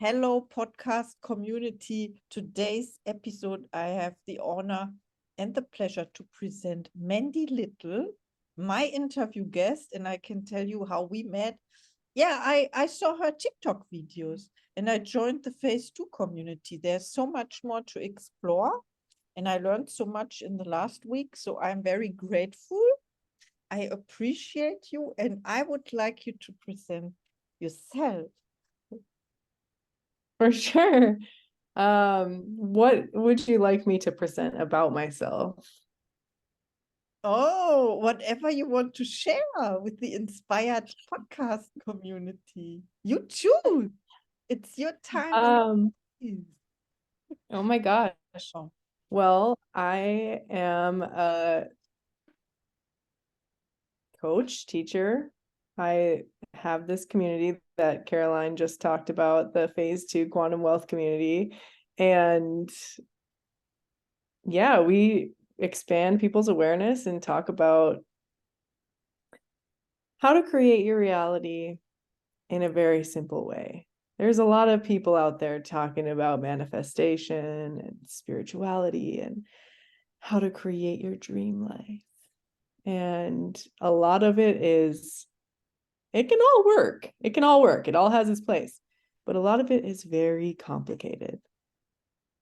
Hello, podcast community. Today's episode, I have the honor and the pleasure to present Mandy Lyttle, my interview guest, and I can tell you how we met. Yeah, I saw her TikTok videos and I joined the Phase 2 community. There's so much more to explore, and I learned so much in the last week. So I'm very grateful. I appreciate you, and I would like you to present yourself. For sure. What would you like me to present about myself? Oh, whatever you want to share with the inspired podcast community. You choose. It's your time and Um, space. oh my gosh. Oh, Well, I am a coach, teacher. I have this community that Caroline just talked about, the Phase 2 Quantum Wealth community. And yeah, we expand people's awareness and talk about how to create your reality in a very simple way. There's a lot of people out there talking about manifestation and spirituality and how to create your dream life. And a lot of it is, it can all work. It can all work. It all has its place. But a lot of it is very complicated.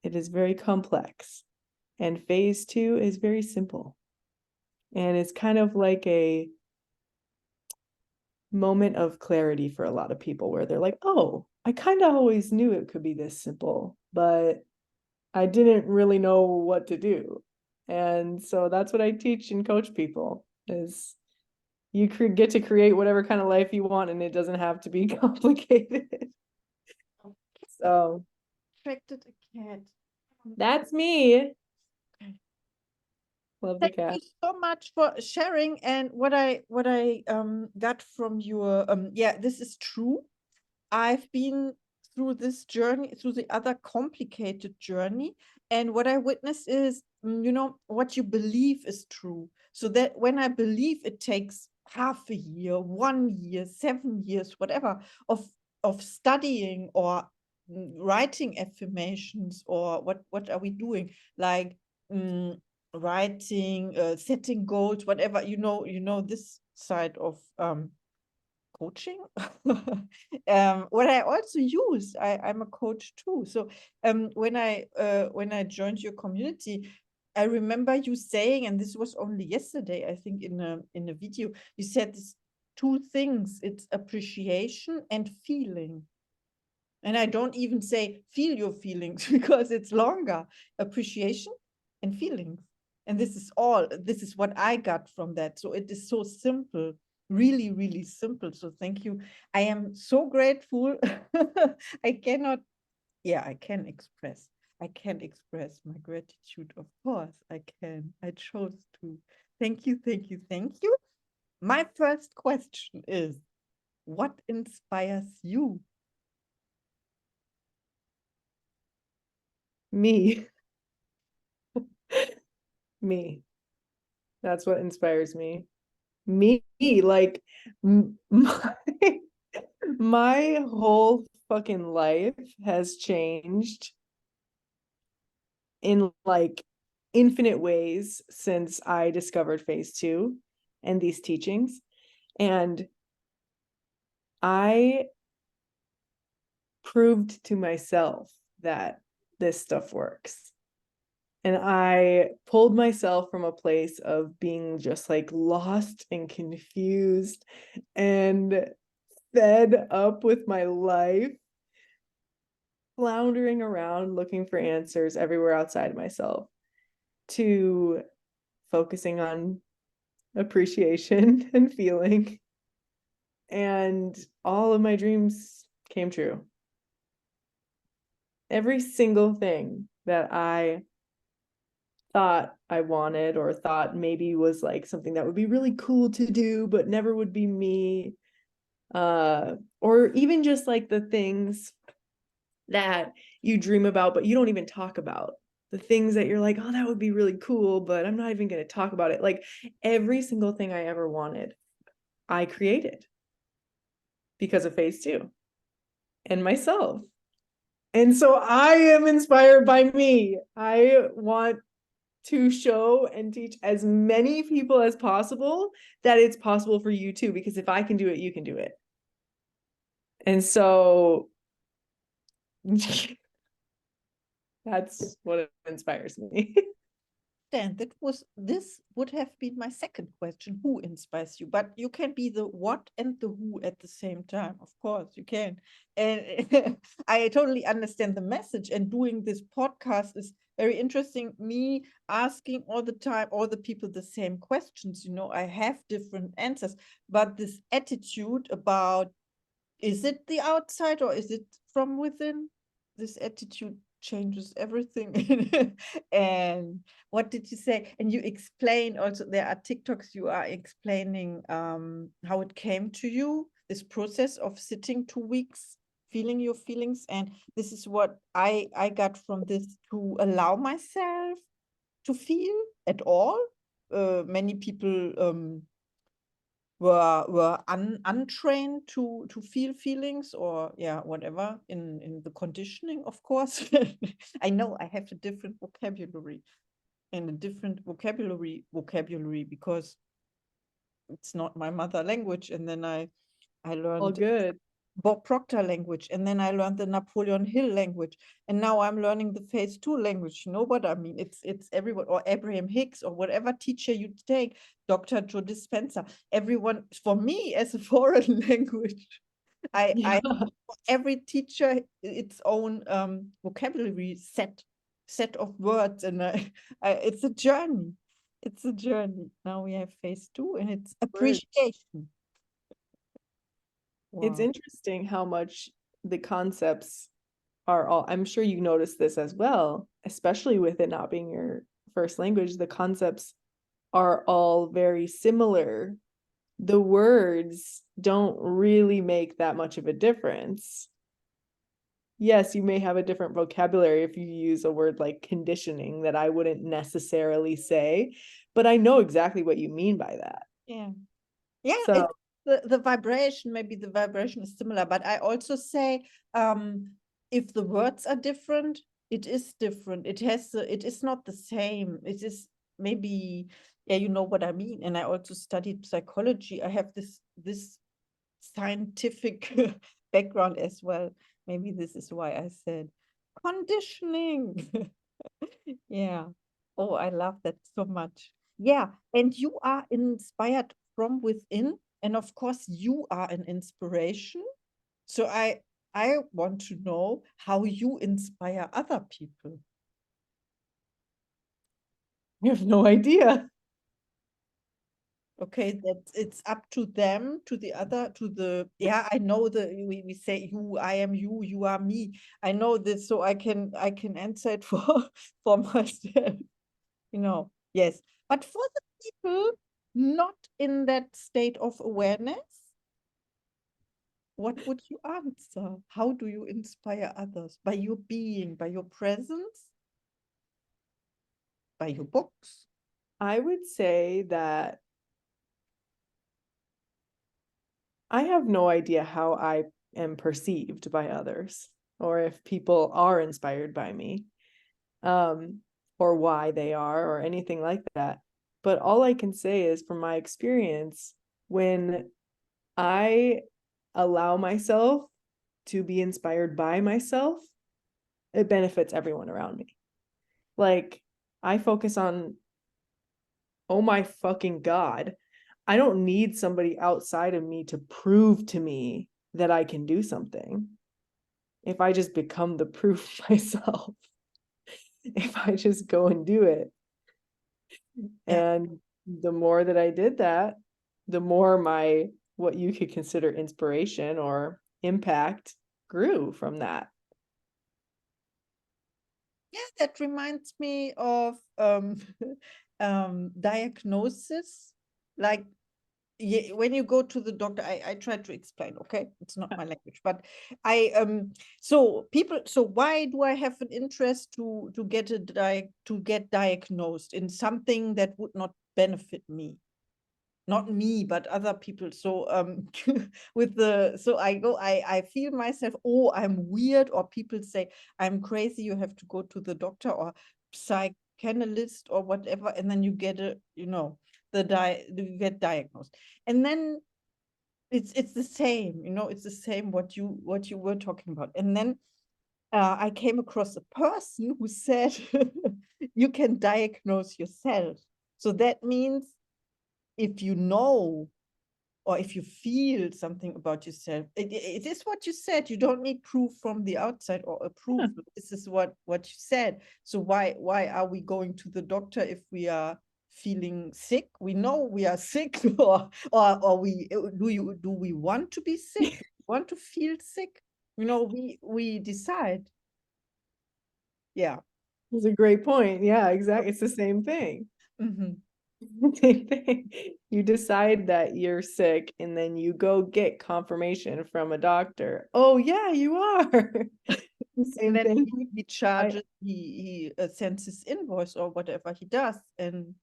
It is very complex. And Phase 2 is very simple. And it's kind of like a moment of clarity for a lot of people where they're like, oh, I kind of always knew it could be this simple, but I didn't really know what to do. And so that's what I teach and coach people is you get to create whatever kind of life you want and it doesn't have to be complicated. So attracted a cat. that's me. Okay. Love the Thank cat. you so much for sharing. And what I got from your yeah, this is true. I've been through this journey, through the other complicated journey. And what I witness is, what you believe is true. So that when I believe it takes half a year, 1 year, 7 years, whatever, of studying or writing affirmations, or what are we doing? Like writing, setting goals, whatever, this side of coaching. What I also use, I'm a coach too. So when I joined your community, I remember you saying, and this was only yesterday, I think in a video, you said this two things: it's appreciation and feeling. And I don't even say feel your feelings because it's longer. Appreciation and feelings. And this is what I got from that. So it is so simple, really, really simple. So thank you. I am so grateful. I cannot, yeah, I can express. I can express my gratitude. Of course, I can. I chose to. Thank you, thank you, thank you. My first question is, what inspires you? Me. Me. That's what inspires me. Me, like my whole fucking life has changed in like infinite ways since I discovered Phase 2 and these teachings. And I proved to myself that this stuff works. And I pulled myself from a place of being just like lost and confused and fed up with my life, floundering around looking for answers everywhere outside of myself, to focusing on appreciation and feeling. And all of my dreams came true. Every single thing that I thought I wanted or thought maybe was like something that would be really cool to do, but never would be me. Or even just like the things that you dream about, but you don't even talk about. The things that you're like, oh, that would be really cool, but I'm not even going to talk about it. Like every single thing I ever wanted, I created because of Phase 2 and myself. And so I am inspired by me. I want to show and teach as many people as possible that it's possible for you too, because if I can do it, you can do it. And so that's what inspires me. And this would have been my second question. Who inspires you? But you can be the what and the who at the same time. Of course, you can. And I totally understand the message. And doing this podcast is very interesting. Me asking all the time, all the people the same questions. I have different answers. But this attitude about, is it the outside or is it from within? This attitude changes everything. And what did you say? And you explain also, there are TikToks you are explaining how it came to you, this process of sitting 2 weeks, feeling your feelings. And this is what I got from this, to allow myself to feel at all. Many people were untrained to feel feelings, or whatever, in the conditioning, of course. I know I have a different vocabulary and a different vocabulary because it's not my mother language. And then I All learned good. Bob Proctor language, and then I learned the Napoleon Hill language, and now I'm learning the phase 2 language. You know what I mean? It's everyone, or Abraham Hicks, or whatever teacher you take, Dr. Joe Dispenza, everyone, for me, as a foreign language. I every teacher its own vocabulary set of words, and it's a journey. It's a journey. Now we have phase 2, and it's appreciation. It's Wow. interesting how much the concepts are all, I'm sure you noticed this as well, especially with it not being your first language, the concepts are all very similar. The words don't really make that much of a difference. Yes, you may have a different vocabulary if you use a word like conditioning that I wouldn't necessarily say, but I know exactly what you mean by that. Yeah. So It's the vibration, maybe the vibration is similar, but I also say, if the words are different, it is different. It is not the same. It is maybe, you know what I mean. And I also studied psychology. I have this scientific background as well. Maybe this is why I said conditioning. Yeah. Oh, I love that so much. Yeah. And you are inspired from within. And of course, you are an inspiration. So I want to know how you inspire other people. I have no idea. Okay, that it's up to them, to the other, I know we say you, I am you, you are me. I know this, so I can answer it for myself. Yes. But for the people not in that state of awareness, what would you answer? How do you inspire others? By your being, by your presence, by your books? I would say that I have no idea how I am perceived by others, or if people are inspired by me, or why they are, or anything like that. But all I can say is, from my experience, when I allow myself to be inspired by myself, it benefits everyone around me. Like, I focus on, oh my fucking God, I don't need somebody outside of me to prove to me that I can do something. If I just become the proof myself, if I just go and do it. Yeah. And the more that I did that, the more my, what you could consider inspiration or impact grew from that. Yeah, that reminds me of diagnosis. Like, when you go to the doctor, I try to explain, okay? It's not my language, but so why do I have an interest to get diagnosed in something that would not benefit me? not me, but other people. So so I feel myself, oh, I'm weird, or people say I'm crazy, you have to go to the doctor or psychoanalyst or whatever, and then you get you get diagnosed. And then it's the same, it's the same what you were talking about. And then I came across a person who said you can diagnose yourself. So that means if you know or if you feel something about yourself, it is what you said. You don't need proof from the outside or approval. This is what you said. So why are we going to the doctor if we are feeling sick? We know we are sick, or do we want to be sick? Do we want to feel sick? We decide. Yeah. It's a great point. Yeah, exactly. It's the same thing. Mhm. Same thing. You decide that you're sick and then you go get confirmation from a doctor. Oh yeah, you are. And Same then thing. he charges, he sends his invoice or whatever he does, and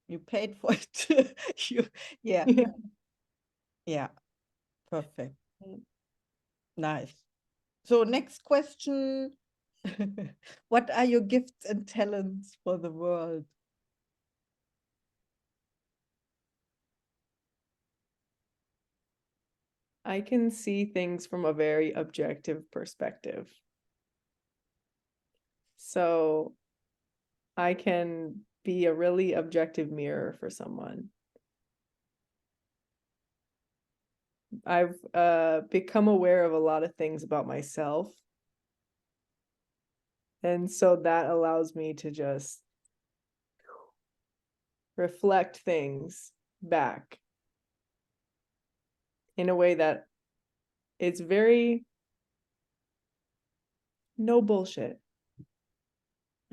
you paid for it. Yeah, Yeah. yeah, perfect, nice. So next question, what are your gifts and talents for the world? I can see things from a very objective perspective. So I can be a really objective mirror for someone. I've become aware of a lot of things about myself. And so that allows me to just reflect things back in a way that it's very no bullshit.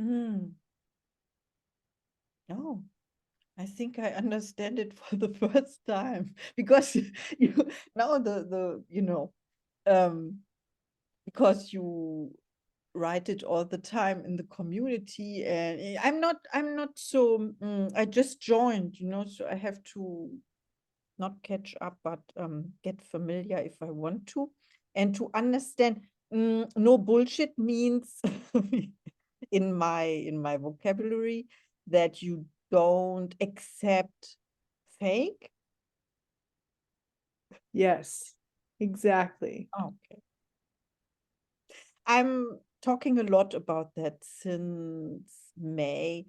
Mm. Oh, I think I understand it for the first time, because you now because you write it all the time in the community, and I'm not so I just joined, so I have to not catch up, but get familiar if I want to, and to understand. No bullshit means in my vocabulary that you don't accept fake. Yes, exactly. Okay. I'm talking a lot about that since May.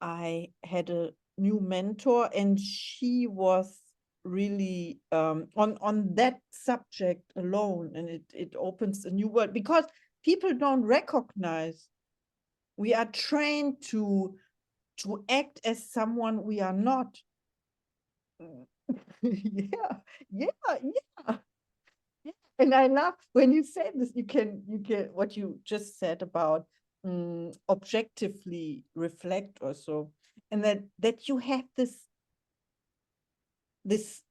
I had a new mentor, and she was really on that subject alone, and it opens a new world, because people don't recognize we are trained to act as someone we are not. Yeah, yeah, yeah. Yeah. And I love when you say this, you can what you just said about objectively reflect also, and that you have this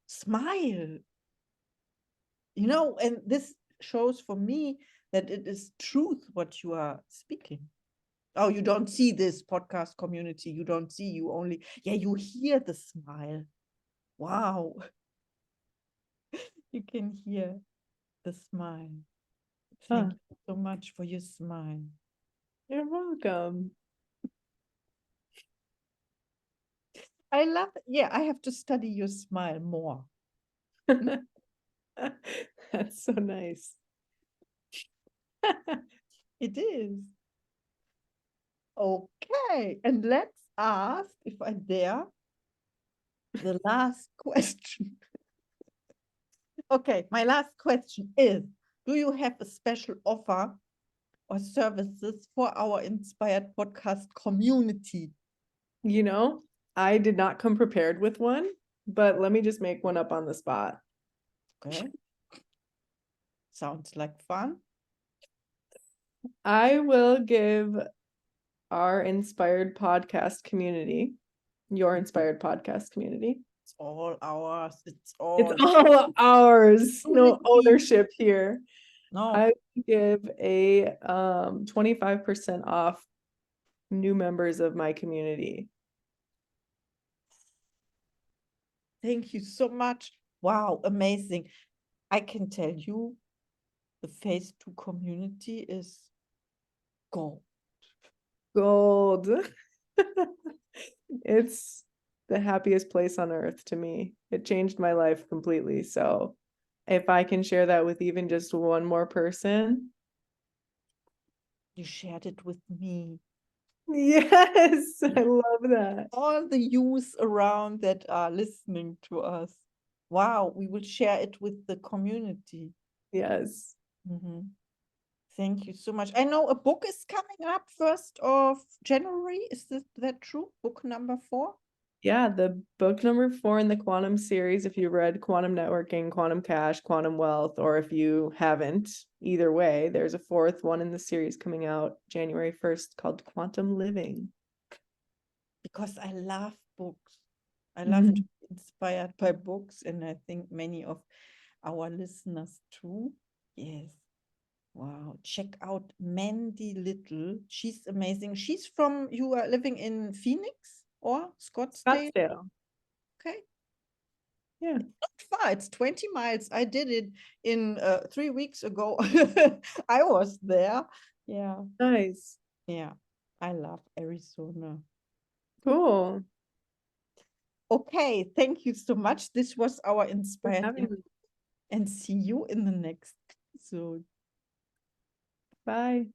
smile, and this shows for me that it is truth what you are speaking. Oh, you don't see this podcast community, you don't see, you only, yeah, you hear the smile. Wow. You can hear the smile. Thank you so much for your smile. You're welcome. I love it. Yeah, I have to study your smile more. That's so nice. It is. Okay, and let's ask, if I dare, the last question. Okay, my last question is, do you have a special offer or services for our inspired podcast community? I did not come prepared with one, but let me just make one up on the spot. Okay. Sounds like fun. I will give our inspired podcast community, your inspired podcast community. It's all ours. It's all ours. No ownership here. No. I give a 25% off new members of my community. Thank you so much. Wow, amazing. I can tell you the phase 2 community is gold. Gold. It's the happiest place on earth to me. It changed my life completely. So if I can share that with even just one more person. You shared it with me. Yes, I love that. All the youth around that are listening to us. Wow, we will share it with the community. Yes. Mhm. Thank you so much. I know a book is coming up 1st of January. Is that true? Book number 4? Yeah, the book number 4 in the quantum series, if you read Quantum Networking, Quantum Cash, Quantum Wealth, or if you haven't, either way, there's a 4th one in the series coming out January 1st called Quantum Living. Because I love books. I love to be inspired by books, and I think many of our listeners too. Yes. Wow. Check out Mandy Lyttle. She's amazing. She's from, you are living in Phoenix or Scottsdale? Scottsdale. Okay. Yeah. Not far. It's 20 miles. I did it in 3 weeks ago. I was there. Yeah. Nice. Yeah. I love Arizona. Cool. Okay. Thank you so much. This was our For inspired having me. and see you in the next episode. Bye.